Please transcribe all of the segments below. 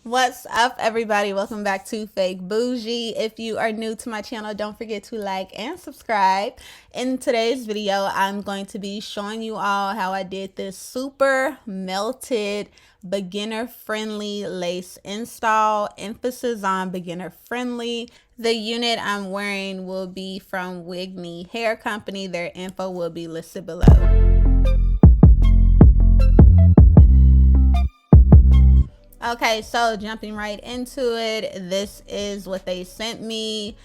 What's up, everybody? Welcome back to Fake Bougie. If you are new to my channel, don't forget to like and subscribe. In today's video, I'm going to be showing you all how I did this super melted beginner friendly lace install. Emphasis on beginner friendly. The unit I'm wearing will be from Wignee Hair Company. Their info will be listed below. Okay, so jumping right into it, this is what they sent me.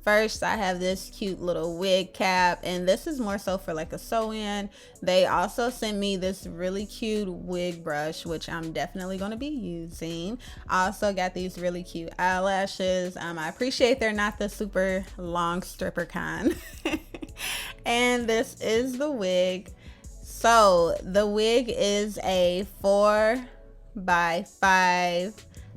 First, I have this cute little wig cap, and this is more so for like a sew-in. They also sent me this really cute wig brush, which I'm definitely going to be using. I also got these really cute eyelashes. I appreciate they're not the super long stripper kind. And this is the wig. So the wig is a 4x5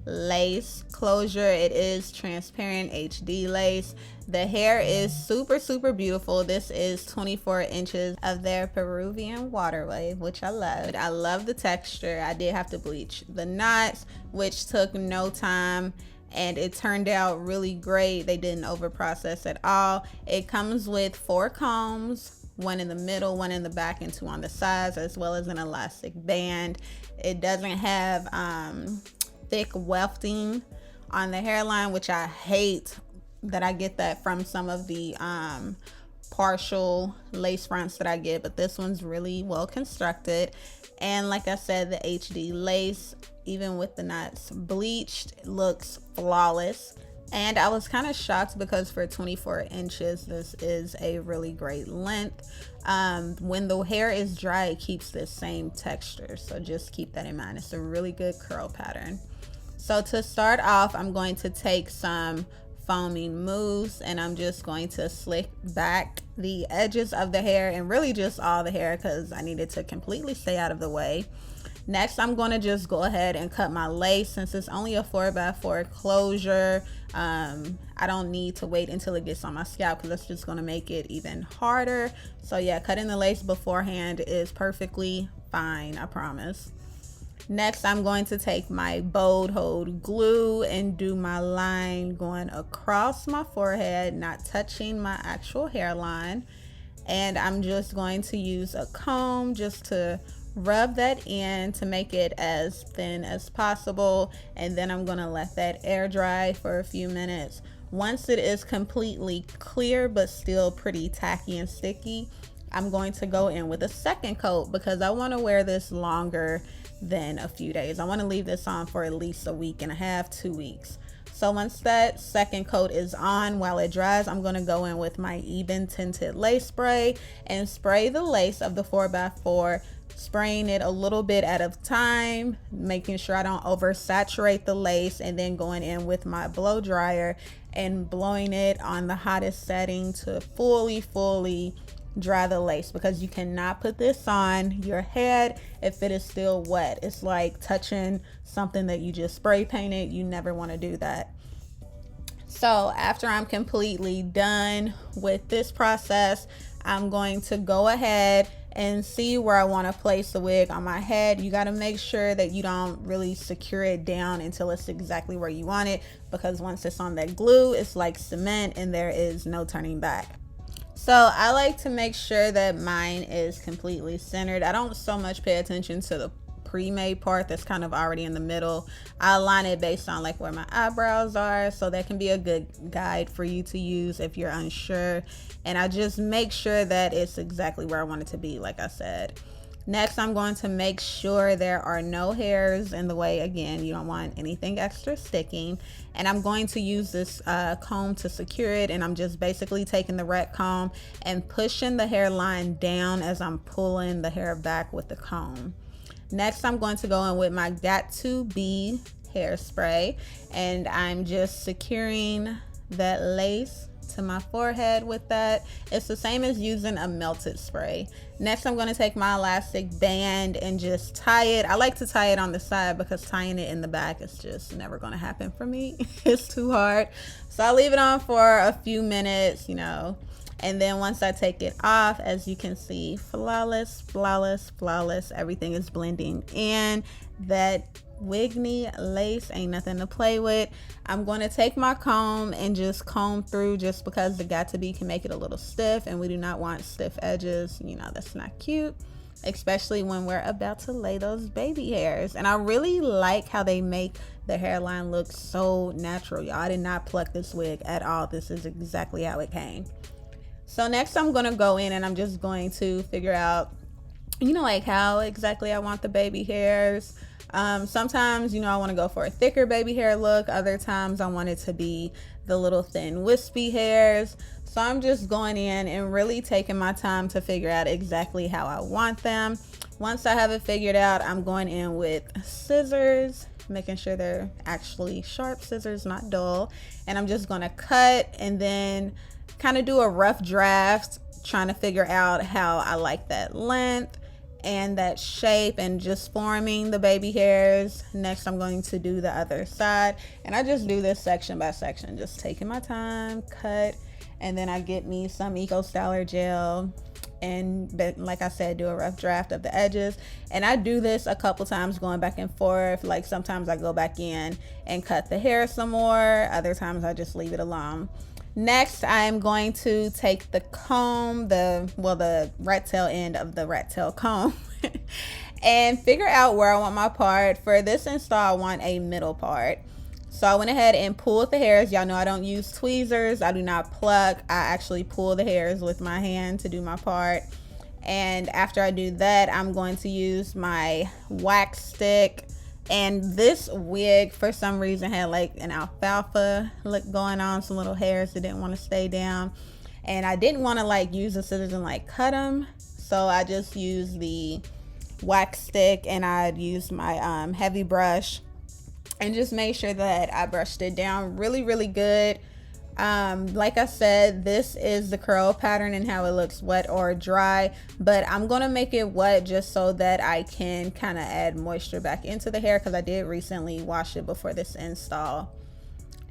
lace closure. It is transparent HD lace. The hair is super beautiful. This is 24 inches of their Peruvian waterway, which I love. I love the texture. I did have to bleach the knots, which took no time, and it turned out really great. They didn't over process at all. It comes with 4 combs, one in the middle, one in the back, and 2 on the sides, as well as an elastic band. It doesn't have thick wefting on the hairline, which I hate that I get that from some of the partial lace fronts that I get, but this one's really well constructed. And like I said, the HD lace, even with the knots bleached, looks flawless. And I was kind of shocked because for 24 inches, this is a really great length. When the hair is dry, it keeps the same texture. So just keep that in mind. It's a really good curl pattern. So to start off, I'm going to take some foaming mousse and I'm just going to slick back the edges of the hair, and really just all the hair because I need it to completely stay out of the way. Next, I'm going to just go ahead and cut my lace. Since it's only a 4x4 closure, I don't need to wait until it gets on my scalp because that's just going to make it even harder. So yeah, cutting the lace beforehand is perfectly fine, I promise. Next, I'm going to take my Bold Hold glue and do my line going across my forehead, not touching my actual hairline. And I'm just going to use a comb just to rub that in to make it as thin as possible, and then I'm going to let that air dry for a few minutes. Once it is completely clear but still pretty tacky and sticky, I'm going to go in with a second coat because I want to wear this longer than a few days. I want to leave this on for at least a week and a half, 2 weeks. So once that second coat is on, while it dries, I'm going to go in with my even tinted lace spray and spray the lace of the 4x4, spraying it a little bit at a time, making sure I don't oversaturate the lace, and then going in with my blow dryer and blowing it on the hottest setting to fully dry the lace, because you cannot put this on your head if it is still wet. It's like touching something that you just spray painted. You never want to do that. So after I'm completely done with this process, I'm going to go ahead and see where I want to place the wig on my head. You got to make sure that you don't really secure it down until it's exactly where you want it, because once it's on that glue, it's like cement and there is no turning back. So I like to make sure that mine is completely centered. I don't so much pay attention to the pre-made part that's kind of already in the middle. I align it based on like where my eyebrows are, so that can be a good guide for you to use if you're unsure. And I just make sure that it's exactly where I want it to be, like I said. Next, I'm going to make sure there are no hairs in the way. Again, you don't want anything extra sticking. And I'm going to use this comb to secure it. And I'm just basically taking the rat comb and pushing the hairline down as I'm pulling the hair back with the comb. Next, I'm going to go in with my Got To Be hairspray, and I'm just securing that lace to my forehead with that. It's the same as using a melted spray. Next, I'm going to take my elastic band and just tie it. I like to tie it on the side because tying it in the back is just never going to happen for me. It's too hard. So I leave it on for a few minutes, you know. And then once I take it off, as you can see, flawless. Everything is blending in. That Wignee lace, ain't nothing to play with. I'm going to take my comb and just comb through, just because the got to be can make it a little stiff, and we do not want stiff edges. You know, that's not cute, especially when we're about to lay those baby hairs. And I really like how they make the hairline look so natural, y'all. I did not pluck this wig at all. This is exactly how it came. So next I'm going to go in and I'm just going to figure out, you know, like how exactly I want the baby hairs. Sometimes, you know, I want to go for a thicker baby hair look. Other times I want it to be the little thin wispy hairs. So I'm just going in and really taking my time to figure out exactly how I want them. Once I have it figured out, I'm going in with scissors, making sure they're actually sharp scissors, not dull. And I'm just going to cut and then kind of do a rough draft, trying to figure out how I like that length and that shape, and just forming the baby hairs. Next I'm going to do the other side, and I just do this section by section, just taking my time, cut, and then I get me some Eco Styler gel, and like I said, do a rough draft of the edges. And I do this a couple times, going back and forth. Like sometimes I go back in and cut the hair some more, other times I just leave it alone. Next, I'm going to take the comb, the rat tail end of the rat tail comb and figure out where I want my part. For this install, I want a middle part. So I went ahead and pulled the hairs. Y'all know I don't use tweezers. I do not pluck. I actually pull the hairs with my hand to do my part. And after I do that, I'm going to use my wax stick. And this wig, for some reason, had like an alfalfa look going on, some little hairs that didn't want to stay down. And I didn't want to like use the scissors and like cut them. So I just used the wax stick, and I'd used my heavy brush and just made sure that I brushed it down really, really good. Like I said, this is the curl pattern and how it looks wet or dry, but I'm gonna make it wet just so that I can kind of add moisture back into the hair, because I did recently wash it before this install.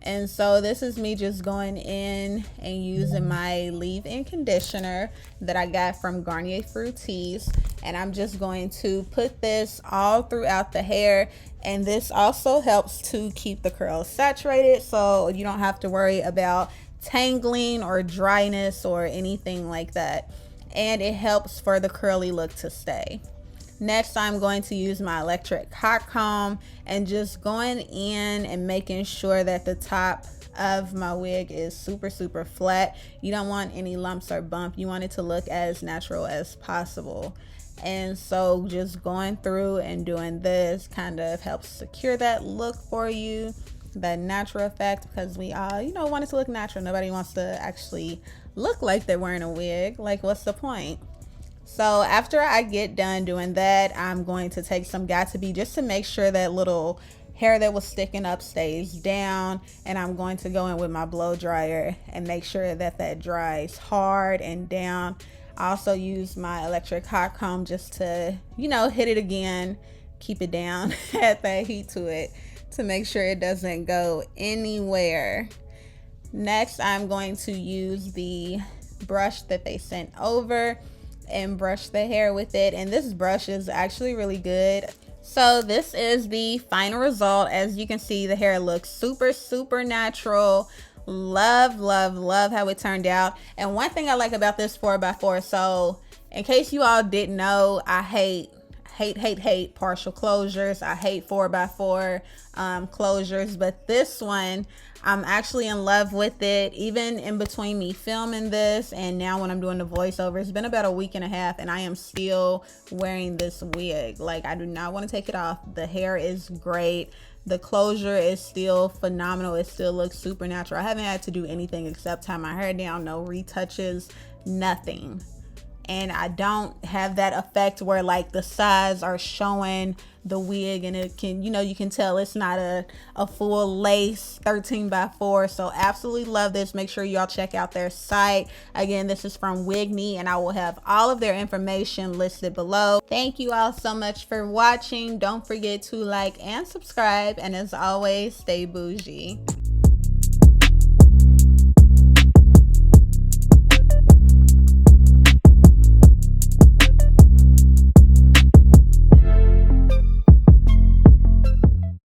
And so this is me just going in and using my leave-in conditioner that I got from Garnier Fructis, and I'm just going to put this all throughout the hair. And this also helps to keep the curls saturated, so you don't have to worry about tangling or dryness or anything like that. And it helps for the curly look to stay. Next, I'm going to use my electric hot comb and just going in and making sure that the top of my wig is super, super flat. You don't want any lumps or bump. You want it to look as natural as possible. And so just going through and doing this kind of helps secure that look for you, that natural effect, because we all, you know, want it to look natural. Nobody wants to actually look like they're wearing a wig. Like, what's the point? So after I get done doing that, I'm going to take some got to be, just to make sure that little hair that was sticking up stays down. And I'm going to go in with my blow dryer and make sure that that dries hard and down. I also use my electric hot comb just to, you know, hit it again, keep it down, add that heat to it to make sure it doesn't go anywhere. Next, I'm going to use the brush that they sent over and brush the hair with it. And this brush is actually really good. So this is the final result. As you can see, the hair looks super, super natural. Love, love, love how it turned out. And one thing I like about this 4x4, so in case you all didn't know, I hate partial closures. I hate 4x4 closures, but this one, I'm actually in love with it. Even in between me filming this and now when I'm doing the voiceover, it's been about a week and a half and I am still wearing this wig. Like, I do not want to take it off. The hair is great. The closure is still phenomenal. It still looks super natural. I haven't had to do anything except tie my hair down, no retouches, nothing. And I don't have that effect where like the sides are showing the wig and it can, you know, you can tell it's not a full lace 13x4. So absolutely love this. Make sure y'all check out their site. Again, this is from Wignee and I will have all of their information listed below. Thank you all so much for watching. Don't forget to like and subscribe. And as always, stay bougie.